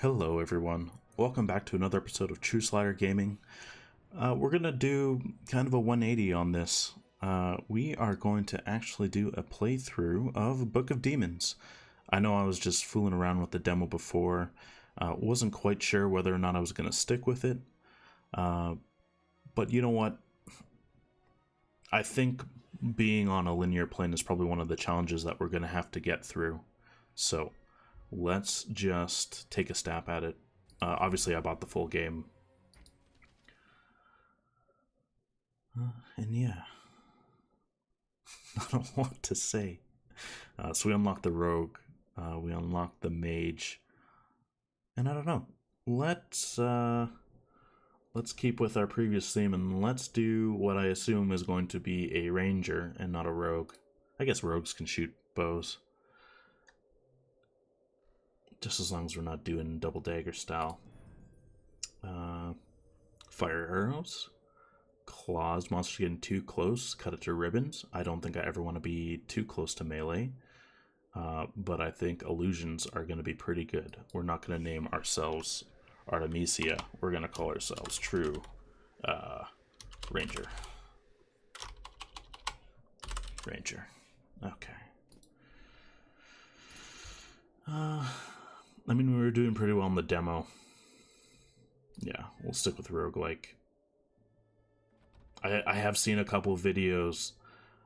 Hello everyone, welcome back to another episode of Trueslider Gaming. We're going to do kind of a 180 on this. We are going to actually do a playthrough of Book of Demons. I know I was just fooling around with the demo before, wasn't quite sure whether or not I was going to stick with it, but you know what, I think being on a linear plane is probably one of the challenges that we're going to have to get through, so let's just take a stab at it. Obviously, I bought the full game. And yeah. I don't know what to say. So we unlock the rogue. We unlock the mage. And I don't know. Let's keep with our previous theme and let's do what I assume is going to be a ranger and not a rogue. I guess rogues can shoot bows. Just as long as we're not doing double dagger style. Fire arrows. Claws. Monsters getting too close. Cut it to ribbons. I don't think I ever want to be too close to melee. But I think illusions are going to be pretty good. We're not going to name ourselves Artemisia. We're going to call ourselves True Ranger. Ranger. Okay. I mean, we were doing pretty well in the demo. Yeah, we'll stick with roguelike. I have seen a couple of videos.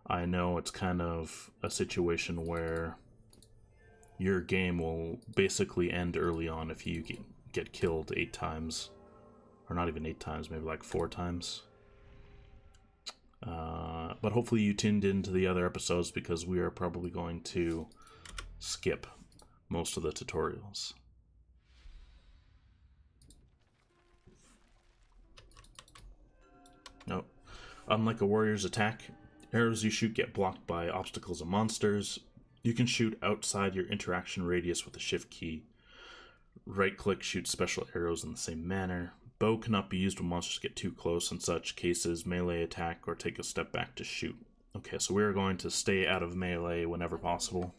I know it's kind of a situation where your game will basically end early on if you get killed 8 times. Or not even 8 times, maybe like 4 times. But hopefully you tuned into the other episodes because we are probably going to skip most of the tutorials. Nope. Unlike a warrior's attack, arrows you shoot get blocked by obstacles and monsters. You can shoot outside your interaction radius with the shift key. Right-click shoots special arrows in the same manner. Bow cannot be used when monsters get too close. In such cases, melee attack or take a step back to shoot. Okay, so we are going to stay out of melee whenever possible.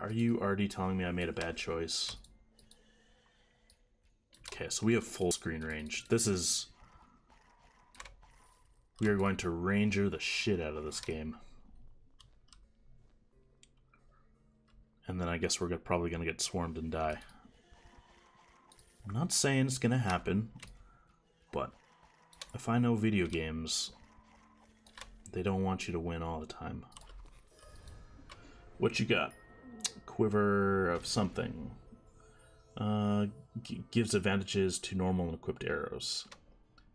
Are you already telling me I made a bad choice? Okay, so we have full screen range. We are going to ranger the shit out of this game. And then I guess we're probably going to get swarmed and die. I'm not saying it's going to happen, but if I know video games, they don't want you to win all the time. What you got? Quiver of something. Gives advantages to normal and equipped arrows.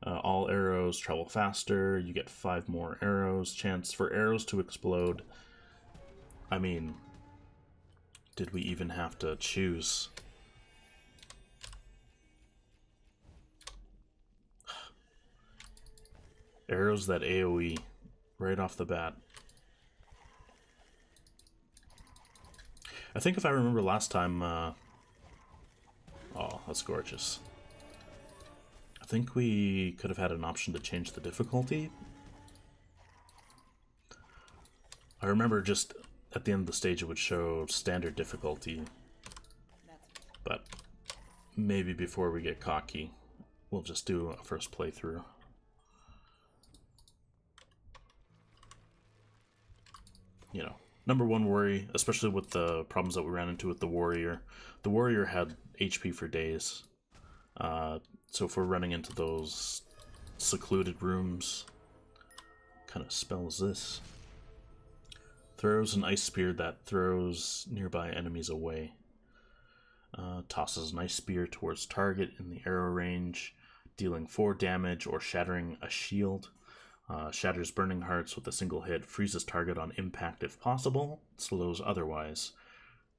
All arrows travel faster. You get 5 more arrows. Chance for arrows to explode. I mean, did we even have to choose? Arrows that AoE right off the bat. I think if I remember last time, oh, that's gorgeous. I think we could have had an option to change the difficulty. I remember just at the end of the stage it would show standard difficulty. But maybe before we get cocky, we'll just do a first playthrough. You know, number one worry, especially with the problems that we ran into with the warrior. The warrior had HP for days. So if we're running into those secluded rooms, what kind of spell is this? Throws an ice spear that throws nearby enemies away. Tosses an ice spear towards target in the arrow range, dealing 4 damage or shattering a shield. Shatters burning hearts with a single hit, freezes target on impact if possible, slows otherwise.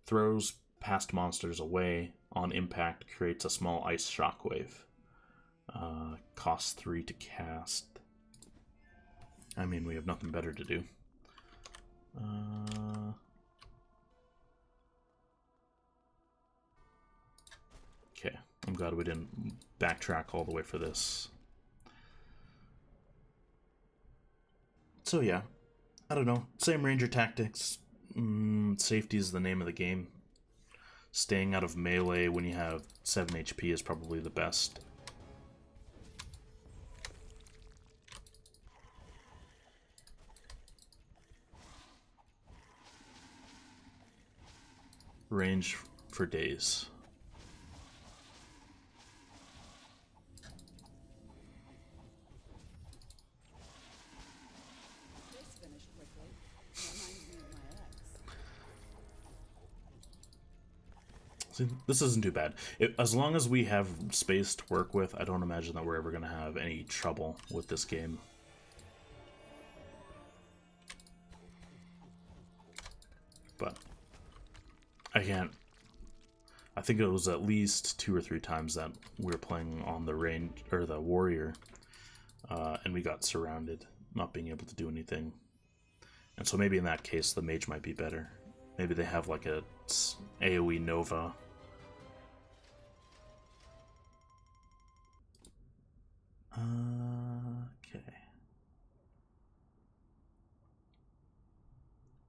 Throws past monsters away, on impact creates a small ice shockwave. Costs 3 to cast. I mean, we have nothing better to do. Okay, I'm glad we didn't backtrack all the way for this. So yeah, I don't know. Same ranger tactics. Safety is the name of the game. staying out of melee when you have 7 HP is probably the best. Range for days. See, this isn't too bad. As long as we have space to work with, I don't imagine that we're ever going to have any trouble with this game. But I can't. I think it was at least 2 or 3 times that we were playing on the range or the warrior, and we got surrounded, not being able to do anything. And so maybe in that case, the mage might be better. Maybe they have like a AoE Nova. Okay.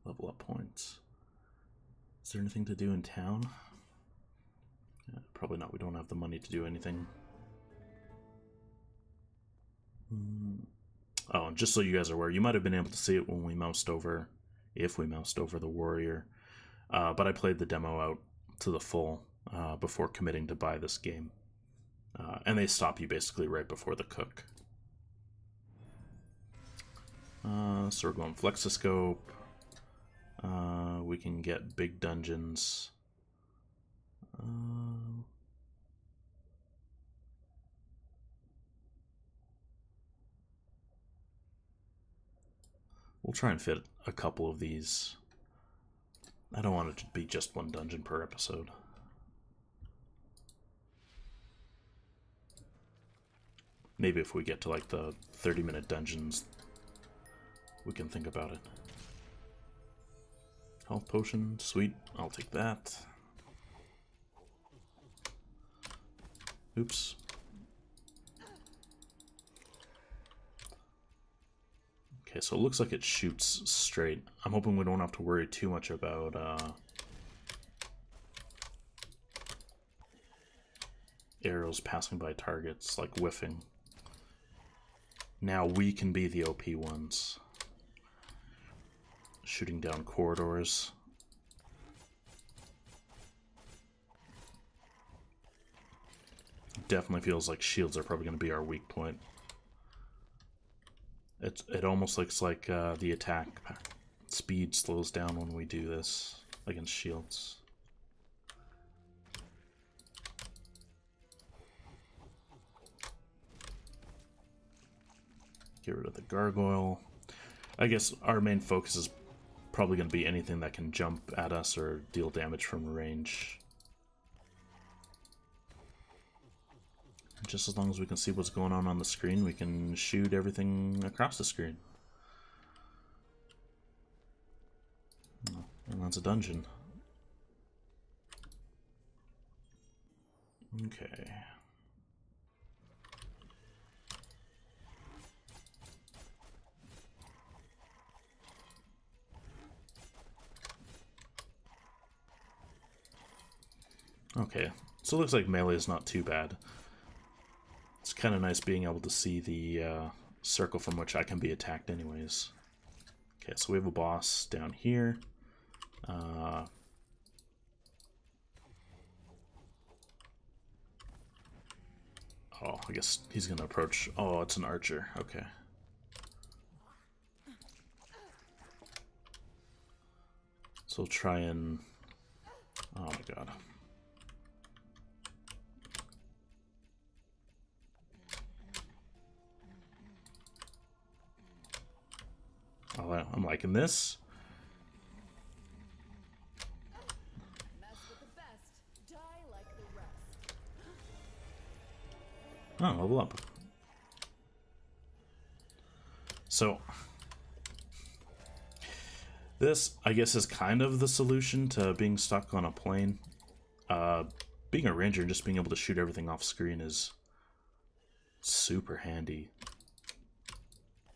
Level up points. Is there anything to do in town? Probably not. We don't have the money to do anything. Oh, and just so you guys are aware, you might have been able to see it when we moused over, if we moused over the warrior. But I played the demo out to the full before committing to buy this game. And they stop you basically right before the cook. So we're going Flexoscope. We can get big dungeons. We'll try and fit a couple of these. I don't want it to be just 1 dungeon per episode. Maybe if we get to like the 30-minute dungeons, we can think about it. Health potion, sweet, I'll take that. Oops. Okay, so it looks like it shoots straight. I'm hoping we don't have to worry too much about arrows passing by targets, like whiffing. Now we can be the OP ones. Shooting down corridors. Definitely feels like shields are probably going to be our weak point. It almost looks like the attack speed slows down when we do this against shields. Get rid of the gargoyle. I guess our main focus is probably going to be anything that can jump at us or deal damage from range. Just as long as we can see what's going on the screen, we can shoot everything across the screen. And that's a dungeon. Okay. Okay, so it looks like melee is not too bad. It's kind of nice being able to see the circle from which I can be attacked anyways. Okay, so we have a boss down here. Oh, I guess he's going to approach. Oh, it's an archer. Okay. So we'll try and... Oh my god. Oh, I'm liking this. Oh, level up. So, this, I guess, is kind of the solution to being stuck on a plane. Being a ranger and just being able to shoot everything off screen is super handy.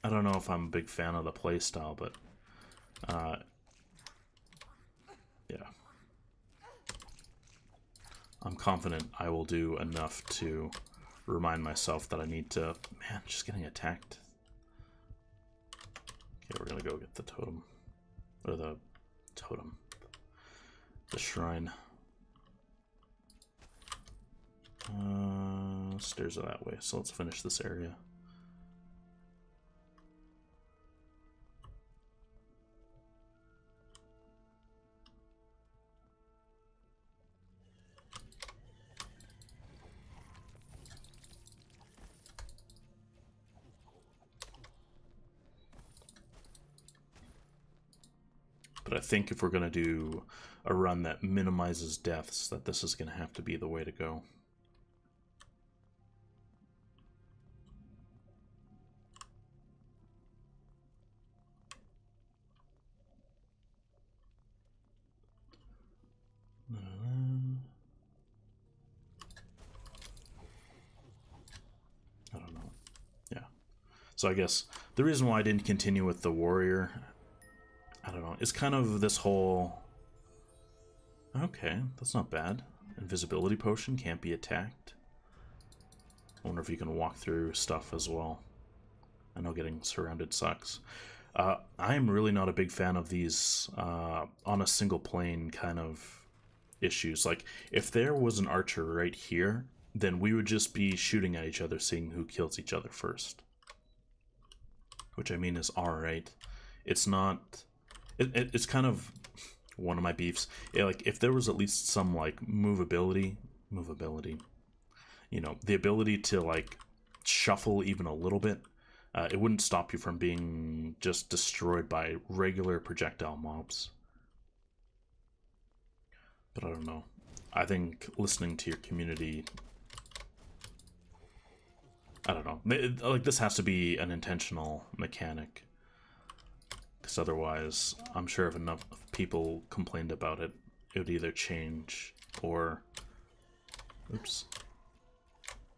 I don't know if I'm a big fan of the playstyle, but yeah. I'm confident I will do enough to remind myself that I need to... Man, just getting attacked. Okay, we're gonna go get the totem. Or the totem. The shrine. Stairs are that way, so let's finish this area. But I think if we're going to do a run that minimizes deaths, that this is going to have to be the way to go. I don't know. Yeah. So I guess the reason why I didn't continue with the warrior, I don't know, it's kind of this whole... Okay, that's not bad. Invisibility potion, can't be attacked. I wonder if you can walk through stuff as well. I know getting surrounded sucks. I am really not a big fan of these on a single plane kind of issues. Like, if there was an archer right here, then we would just be shooting at each other, seeing who kills each other first. Which, I mean, is alright. It's not... It's kind of one of my beefs. Like, if there was at least some, like, movability, you know, the ability to, like, shuffle even a little bit, it wouldn't stop you from being just destroyed by regular projectile mobs. But I don't know. I think listening to your community... I don't know. Like, this has to be an intentional mechanic. Because otherwise, I'm sure if enough people complained about it, it would either change or... Oops.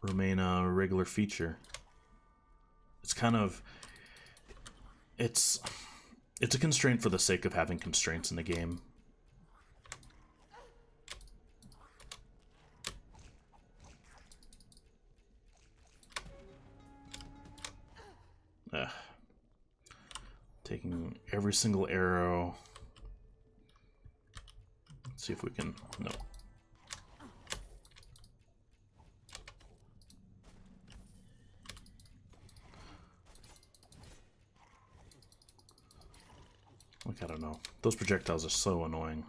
Remain a regular feature. It's kind of... It's a constraint for the sake of having constraints in the game. Taking every single arrow. Let's see if we can... No. Like, I don't know. Those projectiles are so annoying.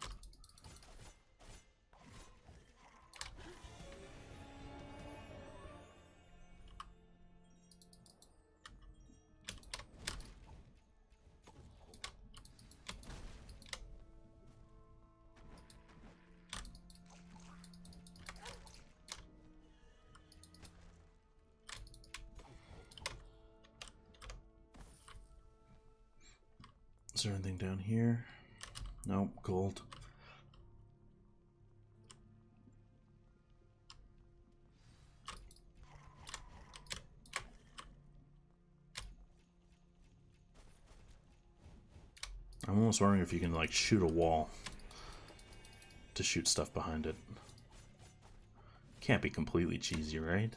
Is there anything down here? Nope, gold. I'm almost wondering if you can, like, shoot a wall to shoot stuff behind it. Can't be completely cheesy, right?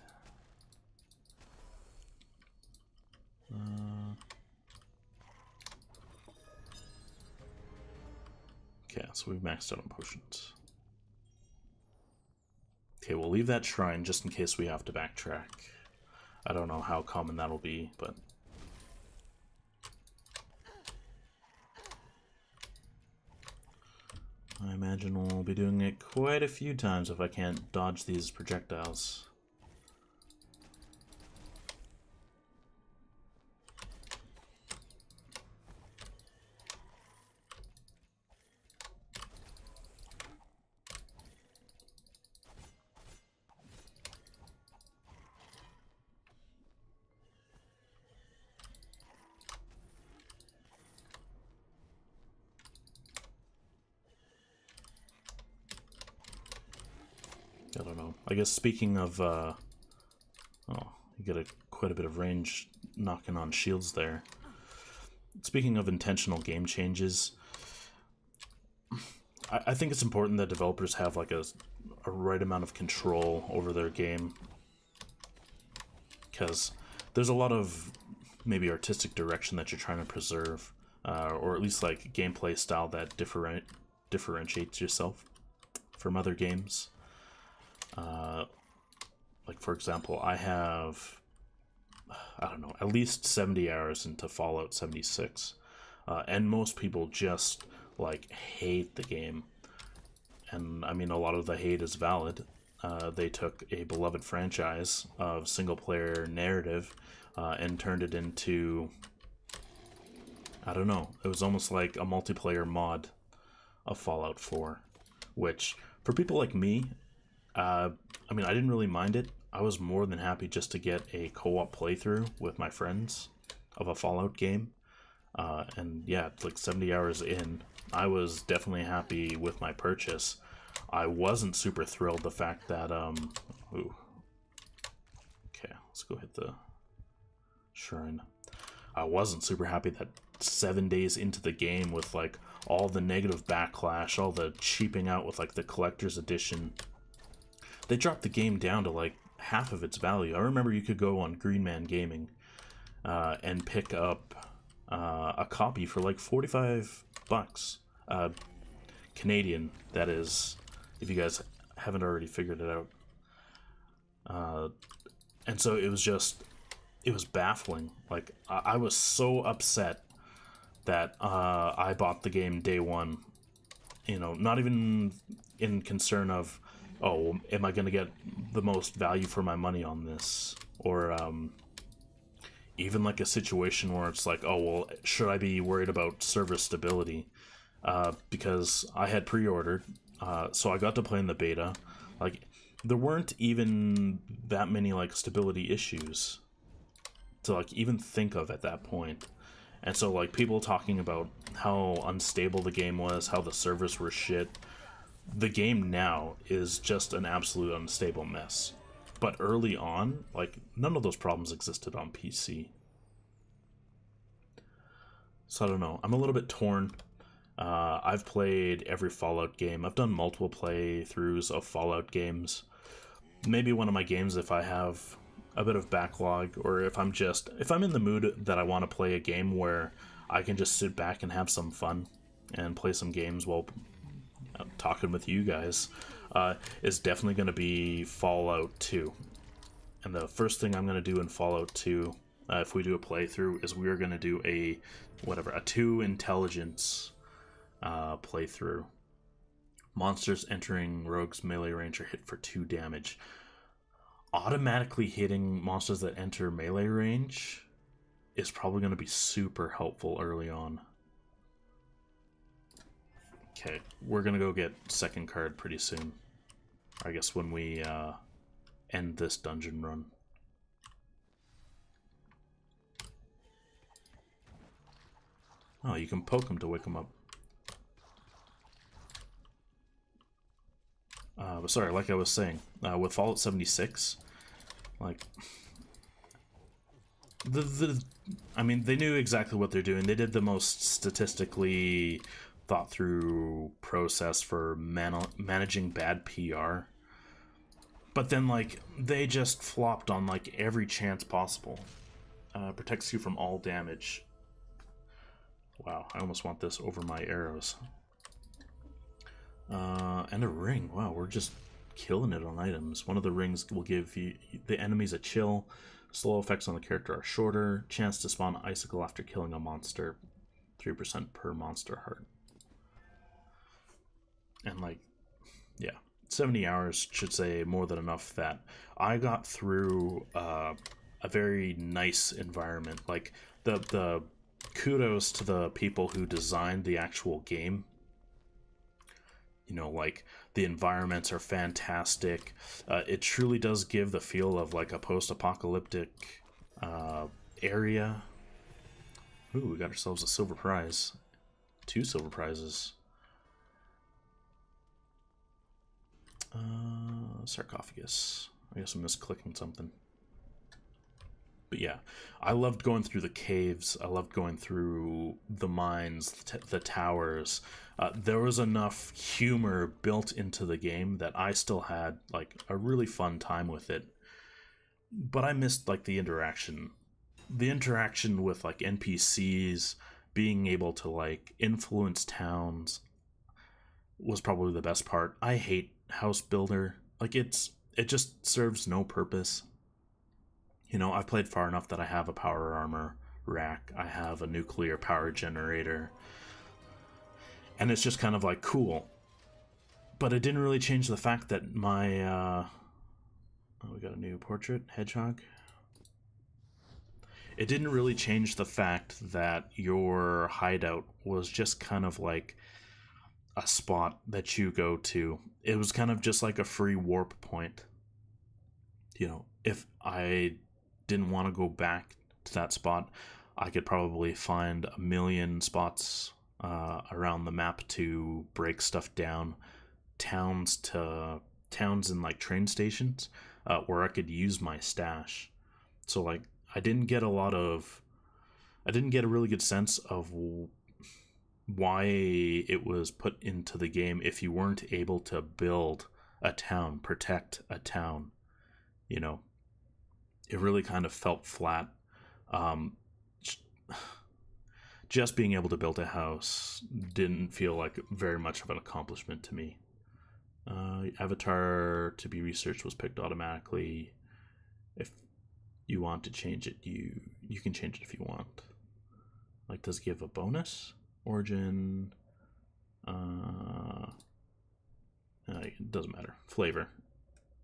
Okay, so we've maxed out on potions. Okay, we'll leave that shrine just in case we have to backtrack. I don't know how common that'll be, but... I imagine we'll be doing it quite a few times if I can't dodge these projectiles. I don't know. I guess speaking of, oh, you get quite a bit of range knocking on shields there. Speaking of intentional game changes, I think it's important that developers have like a a right amount of control over their game, because there's a lot of maybe artistic direction that you're trying to preserve, or at least like gameplay style that differentiates yourself from other games. Like for example, I have, I don't know, at least 70 hours into Fallout 76, and most people just like hate the game. And I mean, a lot of the hate is valid. They took a beloved franchise of single-player narrative and turned it into, I don't know, it was almost like a multiplayer mod of Fallout 4, which, for people like me, I mean, I didn't really mind it. I was more than happy just to get a co-op playthrough with my friends of a Fallout game. And yeah, like 70 hours in, I was definitely happy with my purchase. I wasn't super thrilled the fact that, ooh. Okay, let's go hit the shrine. I wasn't super happy that 7 days into the game, with like all the negative backlash, all the cheaping out with like the collector's edition, they dropped the game down to like half of its value. I remember you could go on Green Man Gaming and pick up a copy for like $45 Canadian, that is, if you guys haven't already figured it out. And so it was baffling. Like, I was so upset that I bought the game day one. You know, not even in concern of, oh, am I going to get the most value for my money on this? Or even like a situation where it's like, oh, well, should I be worried about server stability? Because I had pre-ordered, so I got to play in the beta. Like, there weren't even that many like stability issues to like even think of at that point. And so like people talking about how unstable the game was, how the servers were shit. The game now is just an absolute unstable mess. But early on, like, none of those problems existed on PC. So I don't know. I'm a little bit torn. I've played every Fallout game. I've done multiple playthroughs of Fallout games. Maybe one of my games, if I have a bit of backlog, or if I'm in the mood that I want to play a game where I can just sit back and have some fun and play some games while talking with you guys, is definitely going to be Fallout 2. And the first thing I'm going to do in Fallout 2, if we do a playthrough, is we're going to do a 2 intelligence playthrough. Monsters entering rogue's melee range are hit for 2 damage. Automatically hitting monsters that enter melee range is probably going to be super helpful early on. Okay, we're going to go get second card pretty soon. I guess when we end this dungeon run. Oh, you can poke him to wake him up. But sorry, like I was saying, with Fallout 76, like, I mean, they knew exactly what they're doing. They did the most statistically thought-through process for managing bad PR. But then, like, they just flopped on, like, every chance possible. Protects you from all damage. Wow, I almost want this over my arrows. And a ring. Wow, we're just killing it on items. One of the rings will give the enemies a chill. Slow effects on the character are shorter. Chance to spawn icicle after killing a monster. 3% per monster heart. And like, yeah, 70 hours should say more than enough that I got through a very nice environment. Like, the kudos to the people who designed the actual game. You know, like, the environments are fantastic. It truly does give the feel of like a post-apocalyptic area. Ooh, we got ourselves a silver prize. 2 silver prizes. Sarcophagus. I guess I'm misclicking something. But yeah, I loved going through the caves. I loved going through the mines, the towers. There was enough humor built into the game that I still had like a really fun time with it. But I missed like the interaction with like NPCs, being able to like influence towns was probably the best part. I hate House Builder. Like it just serves no purpose. You know, I've played far enough that I have a power armor rack. I have a nuclear power generator. And it's just kind of like cool. But it didn't really change the fact that my oh, we got a new portrait hedgehog. It didn't really change the fact that your hideout was just kind of like a spot that you go to. It was kind of just like a free warp point. You know, if I didn't want to go back to that spot, I could probably find a million spots around the map to break stuff down, towns and like train stations where I could use my stash. So like I didn't get a really good sense of why it was put into the game if you weren't able to build a town, protect a town. You know, it really kind of felt flat. Um, just being able to build a house didn't feel like very much of an accomplishment to me. Avatar to be researched was picked automatically. If you want to change it, you can change it if you want. Like, does it give a bonus? Origin. It doesn't matter. Flavor.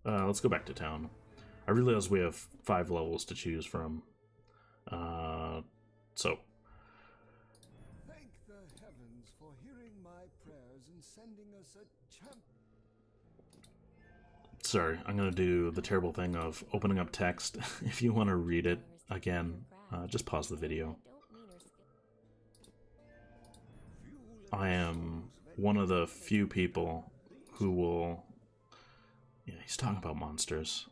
Let's go back to town. I realize we have 5 levels to choose from. So. Thank the heavens for hearing my prayers and sending us a champ. Sorry, I'm going to do the terrible thing of opening up text. If you want to read it again, just pause the video. I am one of the few people who will... Yeah, he's talking about monsters.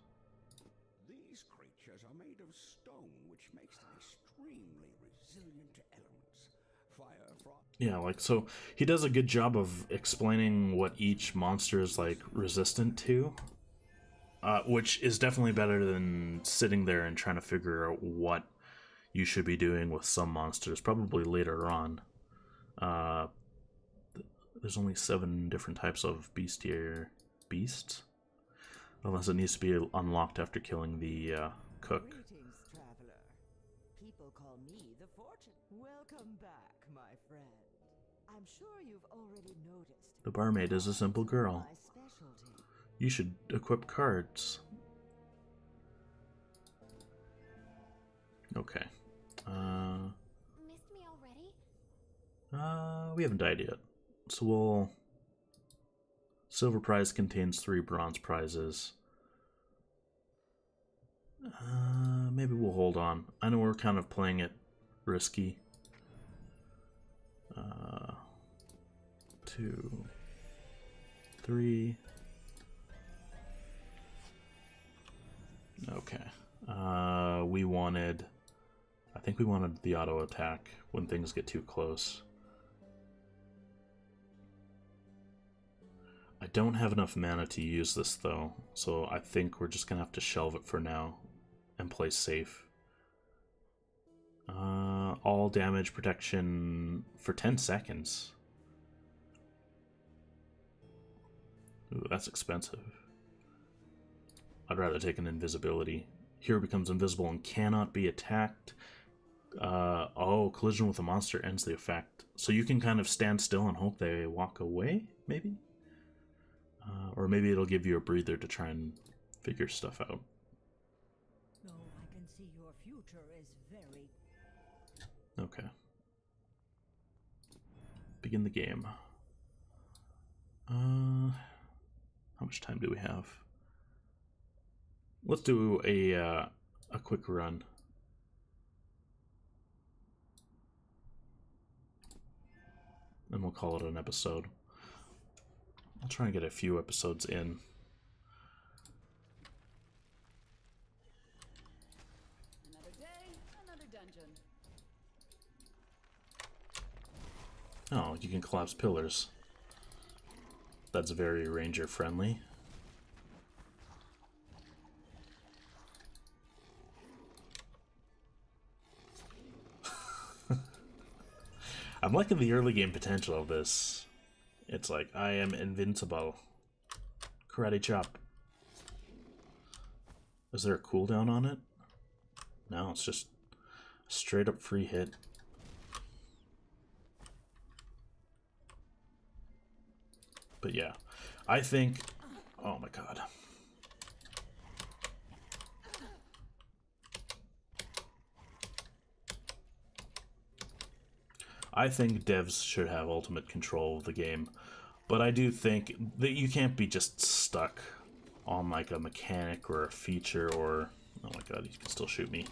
These creatures are made of stone, which makes them extremely resilient to elements. Fire, frost. Yeah, like, so he does a good job of explaining what each monster is, like, resistant to. Which is definitely better than sitting there and trying to figure out what you should be doing with some monsters, probably later on. There's only 7 different types of beasts. Unless it needs to be unlocked after killing the cook. Greetings, traveler. People call me the Fortune. Welcome back, my friend. I'm sure you've already noticed. The barmaid is a simple girl. My specialty. You should equip cards. Okay. Missed me already? We haven't died yet. So we'll... Silver prize contains 3 bronze prizes. Maybe we'll hold on. I know we're kind of playing it risky. 2, 3. Okay. I think we wanted the auto attack when things get too close. I don't have enough mana to use this though, so I think we're just gonna have to shelve it for now and play safe. All damage protection for 10 seconds. Ooh, that's expensive. I'd rather take an invisibility. Hero becomes invisible and cannot be attacked. Oh, collision with a monster ends the effect. So you can kind of stand still and hope they walk away, maybe? Or maybe it'll give you a breather to try and figure stuff out. Oh, I can see your future is very... Okay. Begin the game. How much time do we have? Let's do a quick run. And we'll call it an episode. I'll try and get a few episodes in. Another day, can collapse pillars. That's very ranger friendly. I'm liking the early game potential of this. It's like, I am invincible. Karate chop. Is there a cooldown on it? No, it's just straight up free hit. But yeah, I think, oh my god. I think devs should have ultimate control of the game, but I do think that you can't be just stuck on like a mechanic or a feature or, oh my god, he can still shoot me.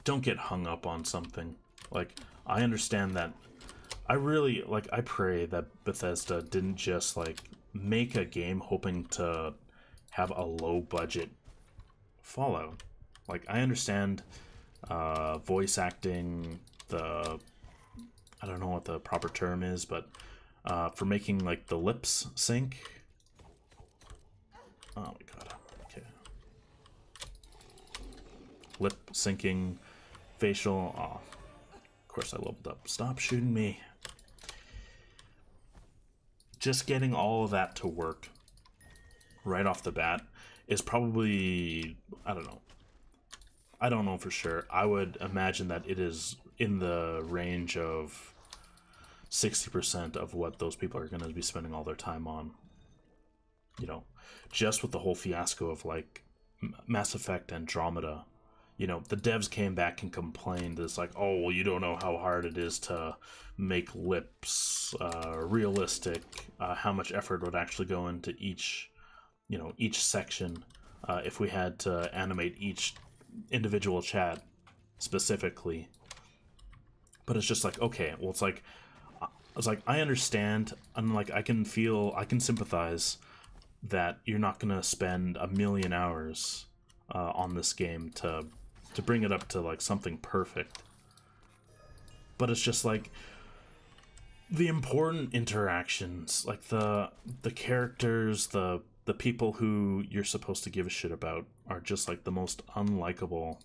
Don't get hung up on something. Like, I understand that. I really, like, I pray that Bethesda didn't just, like, make a game hoping to have a low budget Fallout. Like, I understand voice acting, I don't know what the proper term is, but for making, like, the lips sync. Oh my god, okay. Lip syncing, facial, oh. Of course I leveled up. Stop shooting me. Just getting all of that to work right off the bat is probably, I don't know. I don't know for sure. I would imagine that it is in the range of 60% of what those people are going to be spending all their time on. You know, just with the whole fiasco of like Mass Effect Andromeda. You know, the devs came back and complained. It's like, oh, well, you don't know how hard it is to make lips realistic. How much effort would actually go into each, you know, each section if we had to animate each individual chat specifically. But it's just like, okay, well, it's like I understand, and like I can sympathize that you're not gonna spend 1,000,000 hours on this game to bring it up to like something perfect. But it's just like the important interactions, like the characters, the people who you're supposed to give a shit about are just like the most unlikable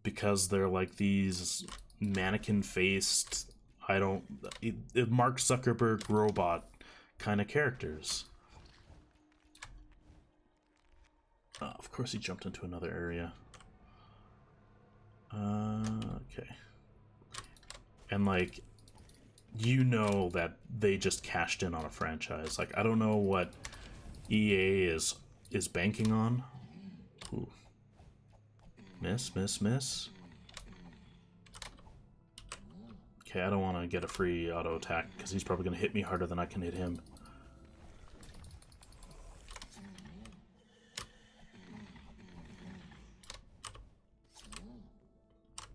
because they're like these mannequin faced, Mark Zuckerberg robot kind of characters. Of course he jumped into another area. Okay. And like, you know that they just cashed in on a franchise. Like, I don't know what EA is banking on. Ooh. Miss. Okay, I don't want to get a free auto attack because he's probably going to hit me harder than I can hit him.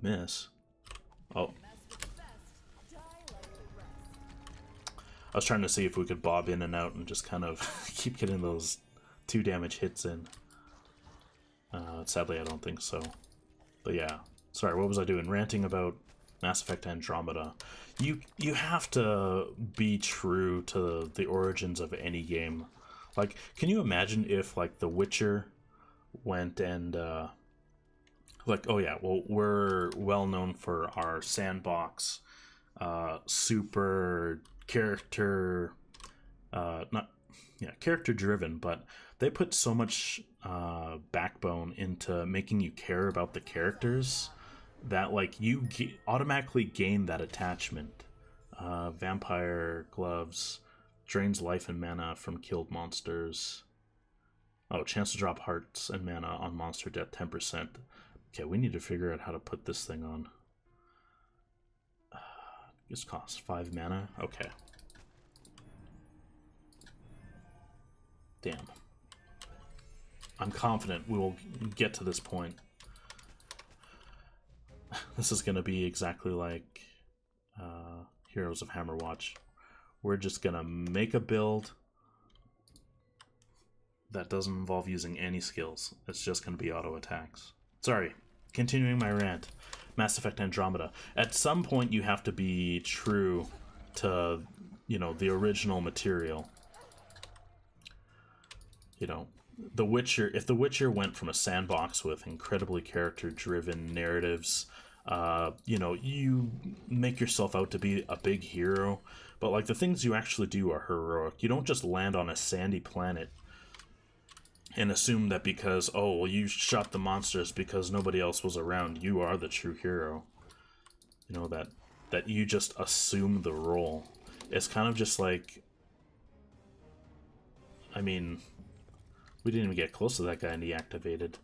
Miss. Oh. I was trying to see if we could bob in and out and just kind of keep getting those 2 damage hits in. Sadly, I don't think so. But yeah. Sorry, what was I doing? Ranting about Mass Effect Andromeda. You have to be true to the origins of any game. Like, can you imagine if, like, The Witcher went and... like, oh yeah, well, we're well known for our sandbox, super character, character driven, but they put so much backbone into making you care about the characters that like you automatically gain that attachment. Vampire gloves, drains life and mana from killed monsters. Oh, chance to drop hearts and mana on monster death 10%. Okay, we need to figure out how to put this thing on. This costs 5 mana. Okay. Damn. I'm confident we will get to this point. This is going to be exactly like Heroes of Hammerwatch. We're just going to make a build that doesn't involve using any skills. It's just going to be auto attacks. Sorry, continuing my rant. Mass Effect Andromeda. At some point, you have to be true to, you know, the original material. You know, The Witcher. If The Witcher went from a sandbox with incredibly character-driven narratives, you know, you make yourself out to be a big hero, but like the things you actually do are heroic. You don't just land on a sandy planet and assume that because, oh, well, you shot the monsters because nobody else was around, you are the true hero. You know, that you just assume the role. It's kind of just like, I mean, we didn't even get close to that guy and he activated.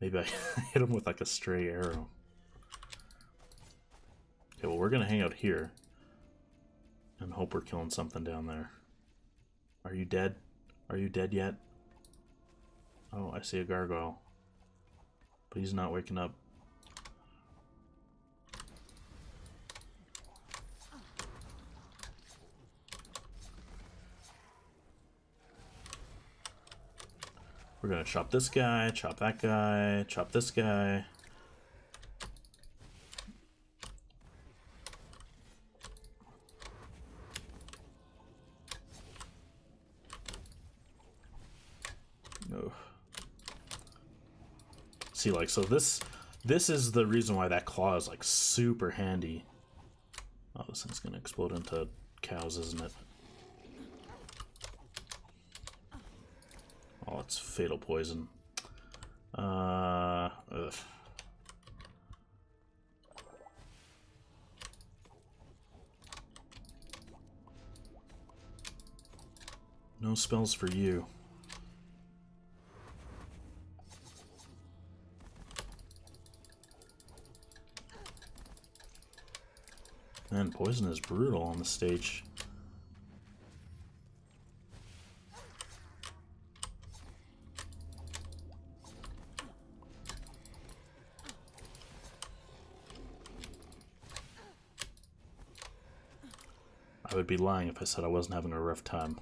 Maybe I hit him with like a stray arrow. Okay, well, we're gonna hang out here and hope we're killing something down there. Are you dead? Are you dead yet? Oh, I see a gargoyle. But he's not waking up. We're gonna chop this guy, chop that guy, chop this guy. No. See, like, so this is the reason why that claw is like super handy. Oh, this thing's gonna explode into cows, isn't it? Oh, it's fatal poison. Ugh. No spells for you. Man, poison is brutal on the stage. I would be lying if I said I wasn't having a rough time.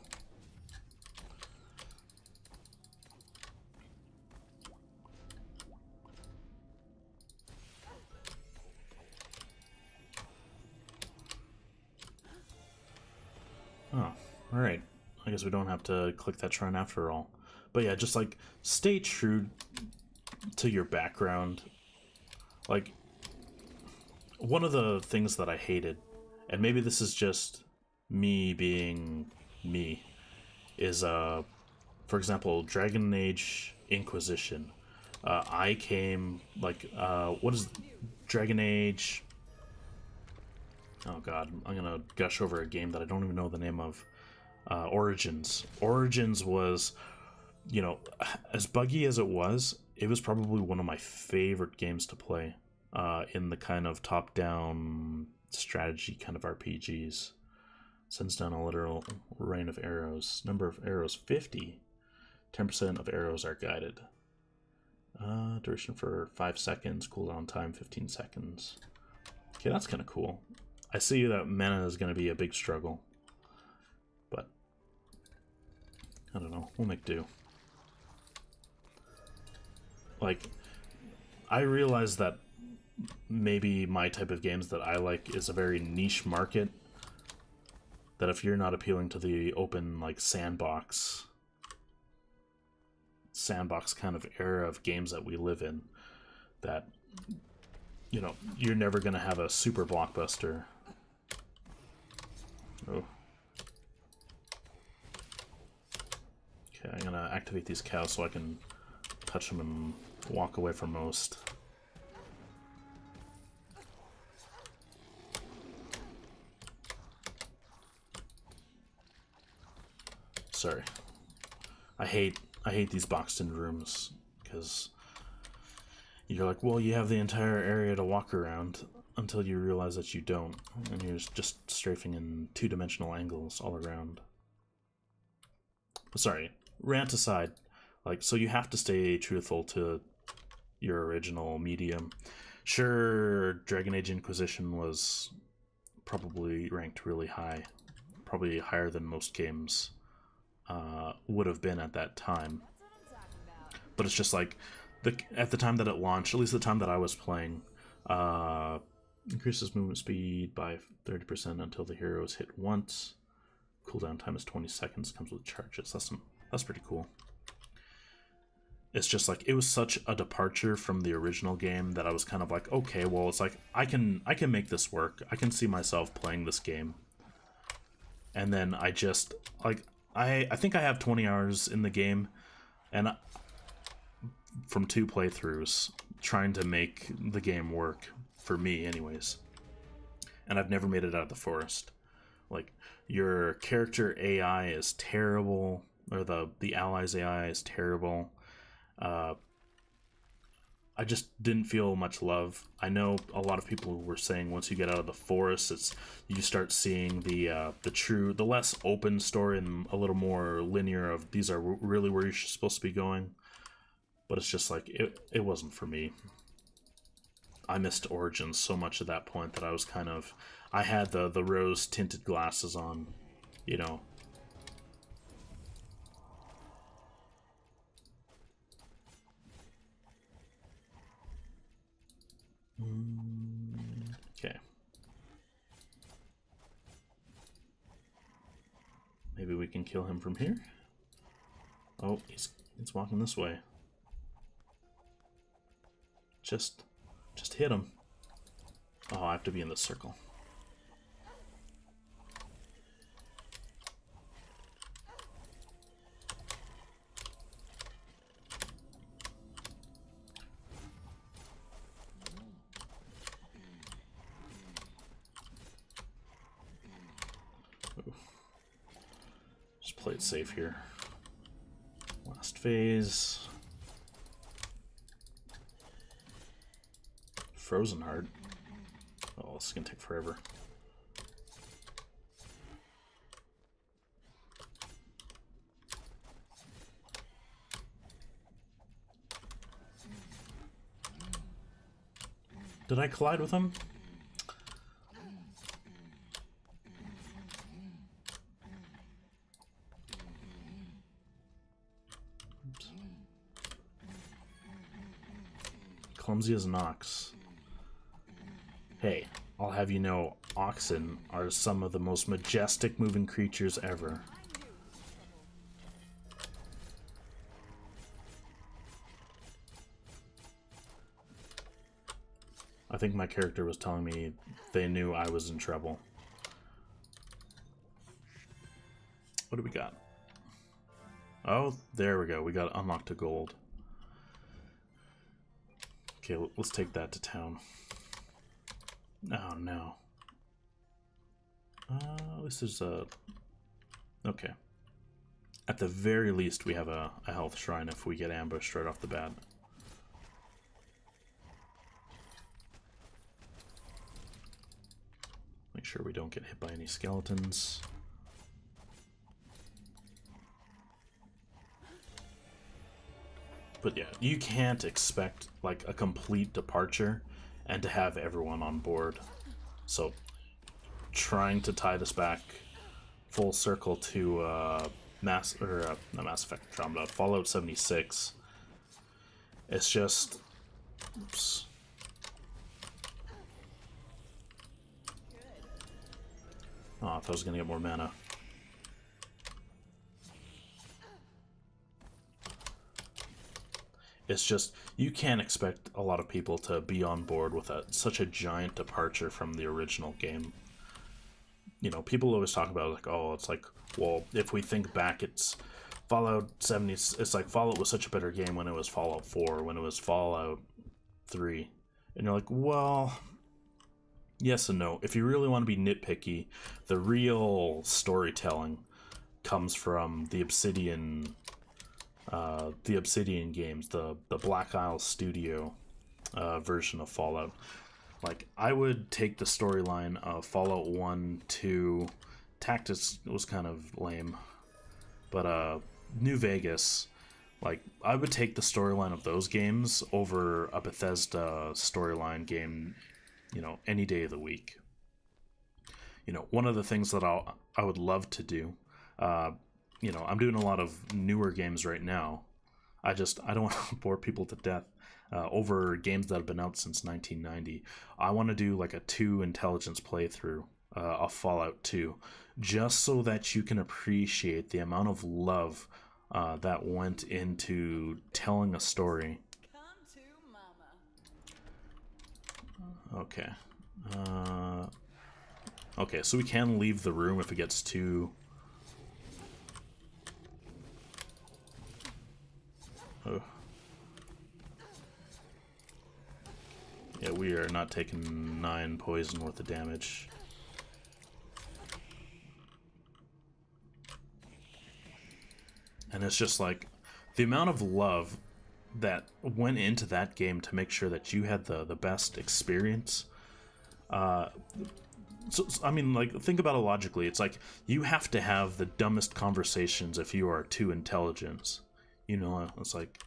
Oh, alright. I guess we don't have to click that shrine after all. But yeah, just like, stay true to your background. Like, one of the things that I hated, and maybe this is just me being me, is, for example, Dragon Age Inquisition. I came, like, what is Dragon Age... Oh god, I'm gonna gush over a game that I don't even know the name of. Origins. Origins was, you know, as buggy as it was probably one of my favorite games to play in the kind of top-down strategy kind of RPGs. Sends down a literal rain of arrows. Number of arrows, 50. 10% of arrows are guided. Duration for 5 seconds. Cooldown time, 15 seconds. Okay, that's kind of cool. I see that mana is going to be a big struggle. But, I don't know. We'll make do. Like, I realize that maybe my type of games that I like is a very niche market. That if you're not appealing to the open, like, sandbox kind of era of games that we live in, that, you know, you're never going to have a super blockbuster. Oh. Okay, I'm gonna activate these cows so I can touch them and walk away from most. Sorry. I hate these boxed-in rooms, because you're like, well, you have the entire area to walk around, until you realize that you don't, and you're just strafing in two-dimensional angles all around. But sorry, rant aside, like, so you have to stay truthful to your original medium. Sure, Dragon Age Inquisition was probably ranked really high, probably higher than most games would have been at that time. But it's just like, at the time that it launched, at least the time that I was playing, increases movement speed by 30% until the hero is hit once. Cooldown time is 20 seconds. Comes with charges. That's pretty cool. It's just like, it was such a departure from the original game that I was kind of like, okay, well, it's like I can make this work. I can see myself playing this game. And then I just like I think I have 20 hours in the game, and from 2 playthroughs trying to make the game work for me anyways. And I've never made it out of the forest. Like, your character AI is terrible, or the allies AI is terrible. I just didn't feel much love. I know a lot of people were saying once you get out of the forest, you start seeing the less open story and a little more linear of these are really where you're supposed to be going. But it's just like, it wasn't for me. I missed Origins so much at that point that I was kind of, I had the rose tinted glasses on, you know. Okay. Maybe we can kill him from here. Oh, he's walking this way. Just hit him. Oh, I have to be in this circle. Just play it safe here. Last phase. Frozen Heart. Oh, this is gonna take forever. Did I collide with him? Oops. Clumsy as an ox. Hey, I'll have you know, oxen are some of the most majestic moving creatures ever. I think my character was telling me they knew I was in trouble. What do we got? Oh, there we go. We got unlocked to gold. Okay, let's take that to town. Oh, no. At least there's a... Okay. At the very least, we have a health shrine if we get ambushed right off the bat. Make sure we don't get hit by any skeletons. But yeah, you can't expect like a complete departure and to have everyone on board. So trying to tie this back full circle to not Mass Effect Andromeda, Fallout 76. It's just, oops. Oh, I thought I was gonna get more mana. It's just, you can't expect a lot of people to be on board with such a giant departure from the original game. You know, people always talk about, like, oh, it's like, well, if we think back, it's Fallout 70, it's like Fallout was such a better game when it was Fallout 4, when it was Fallout 3. And you're like, well, yes and no. If you really want to be nitpicky, the real storytelling comes from the Obsidian games, the Black Isle Studio version of Fallout. Like, I would take the storyline of Fallout 1, 2, Tactics was kind of lame, but New Vegas, like, I would take the storyline of those games over a Bethesda storyline game, you know, any day of the week. You know, one of the things that I would love to do, you know, I'm doing a lot of newer games right now. I don't want to bore people to death over games that have been out since 1990. I want to do like a 2 intelligence playthrough of Fallout 2, just so that you can appreciate the amount of love that went into telling a story. Come to mama. Okay. Okay, so we can leave the room if it gets too... Oh. Yeah, we are not taking 9 poison worth of damage. And it's just like the amount of love that went into that game to make sure that you had the best experience. So, I mean, like, think about it logically. It's like you have to have the dumbest conversations if you are 2 intelligence. You know, it's like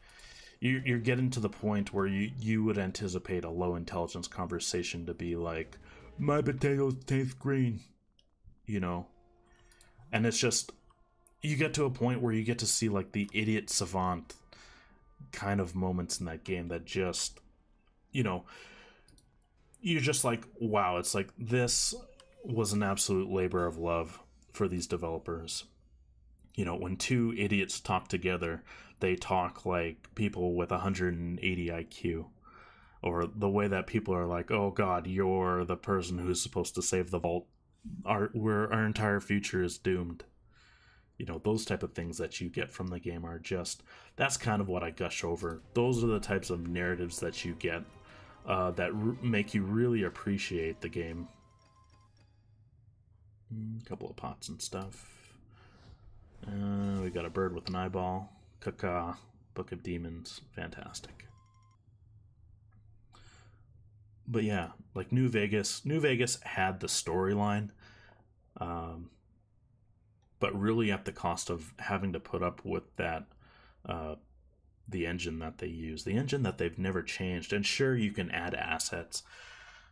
you're getting to the point where you would anticipate a low intelligence conversation to be like, my potatoes taste green, you know? And it's just, you get to a point where you get to see like the idiot savant kind of moments in that game that just, you know, you're just like, wow, it's like this was an absolute labor of love for these developers. You know, when 2 idiots talk together, they talk like people with 180 IQ. Or the way that people are like, oh god, you're the person who's supposed to save the vault. Our entire future is doomed. You know, those type of things that you get from the game are just, that's kind of what I gush over. Those are the types of narratives that you get that make you really appreciate the game. A couple of pots and stuff. We got a bird with an eyeball. Caca. Book of Demons. Fantastic. But yeah, like New Vegas had the storyline, but really at the cost of having to put up with that, the engine that they use, the engine that they've never changed. And sure, you can add assets.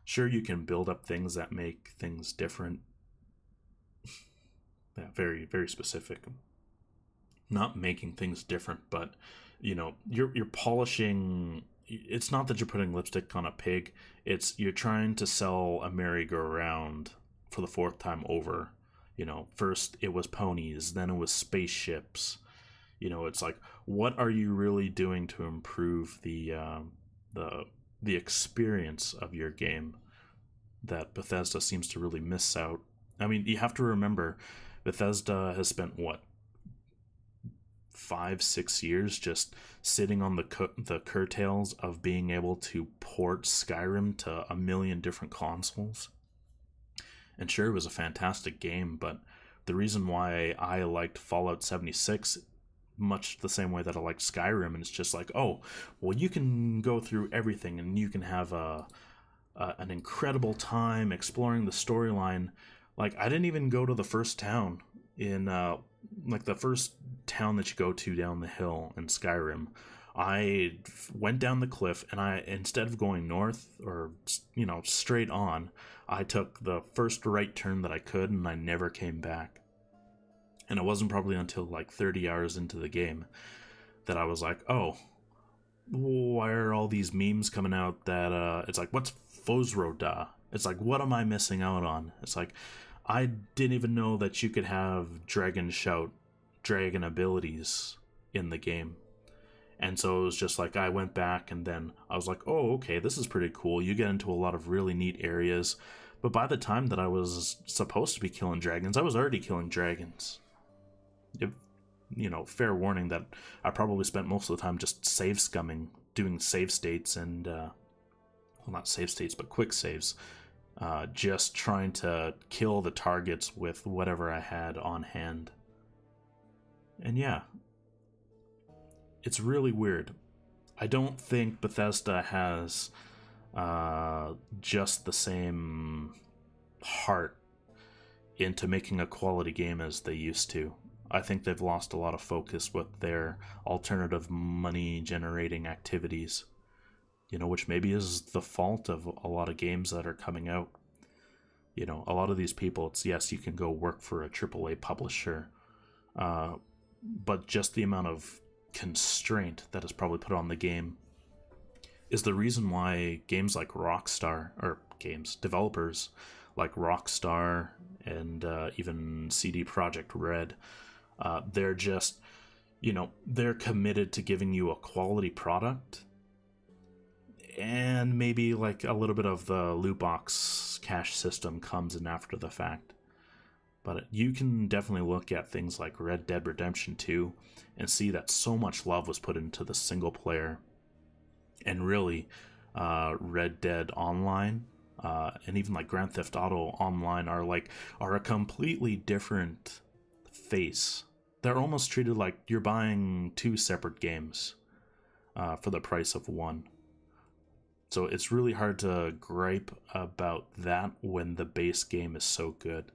Sure, you can build up things that make things different. Yeah, very, very specific. Not making things different, but, you know, you're polishing. It's not that you're putting lipstick on a pig. It's you're trying to sell a merry-go-round for the 4th time over. You know, first it was ponies, then it was spaceships. You know, it's like, what are you really doing to improve the experience of your game that Bethesda seems to really miss out? I mean, you have to remember, Bethesda has spent, what, 5-6 years just sitting on the curtails of being able to port Skyrim to a million different consoles. And sure, it was a fantastic game, but the reason why I liked Fallout 76 much the same way that I liked Skyrim, and it's just like, oh, well, you can go through everything and you can have an incredible time exploring the storyline. Like, I didn't even go to the first town in like the first town that you go to down the hill in Skyrim. I went down the cliff, and instead of going north or, you know, straight on, I took the first right turn that I could, and I never came back. And it wasn't probably until like 30 hours into the game that I was like, oh, why are all these memes coming out that it's like, what's Fosroda? It's like, what am I missing out on? It's like, I didn't even know that you could have Dragon Shout dragon abilities in the game. And so it was just like, I went back and then I was like, oh, okay, this is pretty cool. You get into a lot of really neat areas. But by the time that I was supposed to be killing dragons, I was already killing dragons. You know, fair warning that I probably spent most of the time just save scumming, doing save states and, well, not save states, but quick saves. Just trying to kill the targets with whatever I had on hand. And yeah, it's really weird. I don't think Bethesda has just the same heart into making a quality game as they used to. I think they've lost a lot of focus with their alternative money-generating activities. You know, which maybe is the fault of a lot of games that are coming out. You know, a lot of these people, it's, yes, you can go work for a AAA publisher, but just the amount of constraint that is probably put on the game is the reason why games like Rockstar, or developers like Rockstar and even CD Projekt Red, they're just, they're committed to giving you a quality product, and maybe like a little bit of the loot box cash system comes in after the fact. But you can definitely look at things like Red Dead Redemption 2 and see that so much love was put into the single player. And really, Red Dead Online and even like Grand Theft Auto Online are a completely different face. They're almost treated like you're buying two separate games for the price of one. So it's really hard to gripe about that when the base game is so good.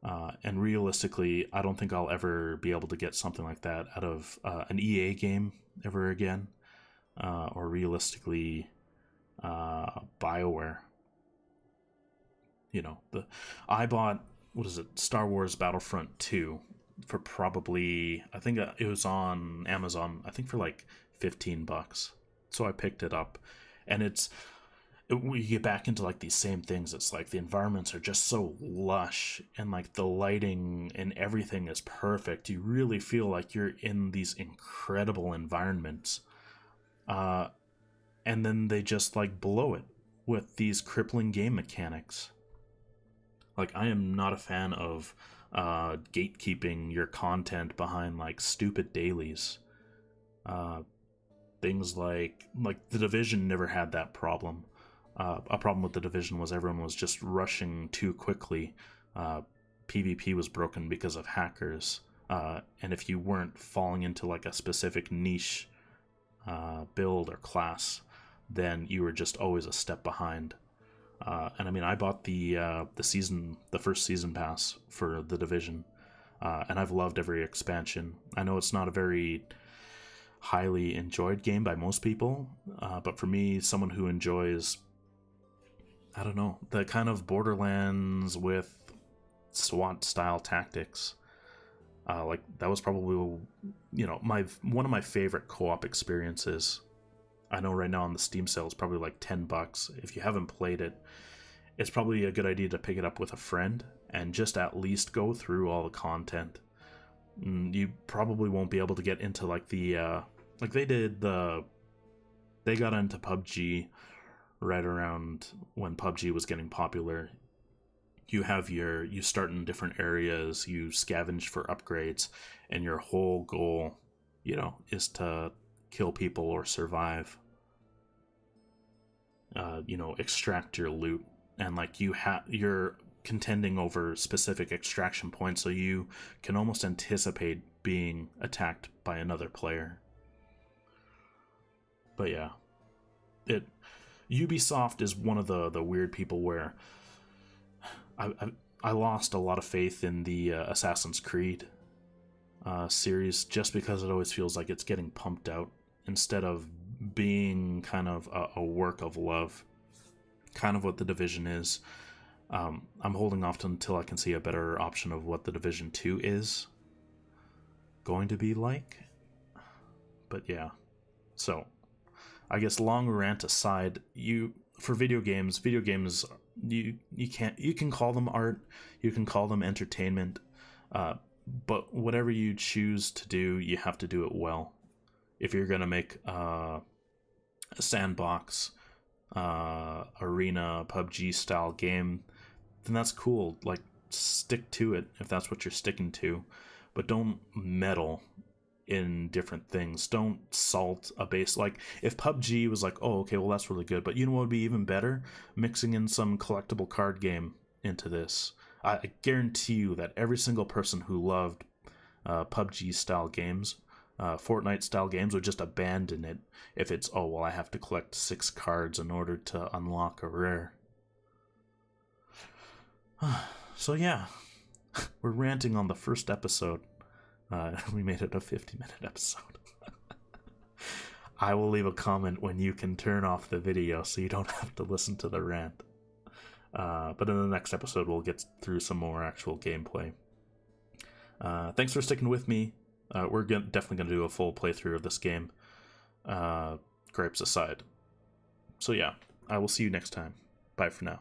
And realistically, I don't think I'll ever be able to get something like that out of an EA game ever again. Or realistically, BioWare. I bought, Star Wars Battlefront 2 for probably, I think it was on Amazon, I think for like $15. So I picked it up, and we get back into like these same things. It's like the environments are just so lush, and like the lighting and everything is perfect. You really feel like you're in these incredible environments. And then they just like blow it with these crippling game mechanics. Like, I am not a fan of gatekeeping your content behind like stupid dailies. Things like The Division never had that problem. A problem with The Division was everyone was just rushing too quickly. PvP was broken because of hackers. And if you weren't falling into like a specific niche build or class, then you were just always a step behind. And I mean, I bought the first season pass for The Division, and I've loved every expansion. I know it's not a very highly enjoyed game by most people, but for me, someone who enjoys, I don't know, the kind of Borderlands with SWAT style tactics, like that was probably, one of my favorite co-op experiences. I know right now on the Steam sale it's probably like $10. If you haven't played it, it's probably a good idea to pick it up with a friend and just at least go through all the content. You probably won't be able to get into like they got into PUBG right around when PUBG was getting popular. You start in different areas, you scavenge for upgrades, and your whole goal, is to kill people or survive. Extract your loot, and like you're contending over specific extraction points, so you can almost anticipate being attacked by another player. But yeah, Ubisoft is one of the weird people where I lost a lot of faith in the Assassin's Creed series, just because it always feels like it's getting pumped out instead of being kind of a work of love, kind of what The Division is. I'm holding off until I can see a better option of what The Division 2 is going to be like. But yeah, so I guess long rant aside, video games, you can call them art, you can call them entertainment, but whatever you choose to do, you have to do it well. If you're gonna make a sandbox, arena, PUBG style game, then that's cool. Like, stick to it if that's what you're sticking to, but don't meddle in different things. Don't salt a base. Like, if PUBG was like, oh, okay, well, that's really good, but you know what would be even better? Mixing in some collectible card game into this. I guarantee you that every single person who loved PUBG style games, Fortnite style games, would just abandon it if it's, oh, well, I have to collect 6 cards in order to unlock a rare. So yeah, we're ranting on the first episode. We made it a 50-minute episode. I will leave a comment when you can turn off the video so you don't have to listen to the rant. But in the next episode, we'll get through some more actual gameplay. Thanks for sticking with me. We're definitely going to do a full playthrough of this game, gripes aside. So yeah, I will see you next time. Bye for now.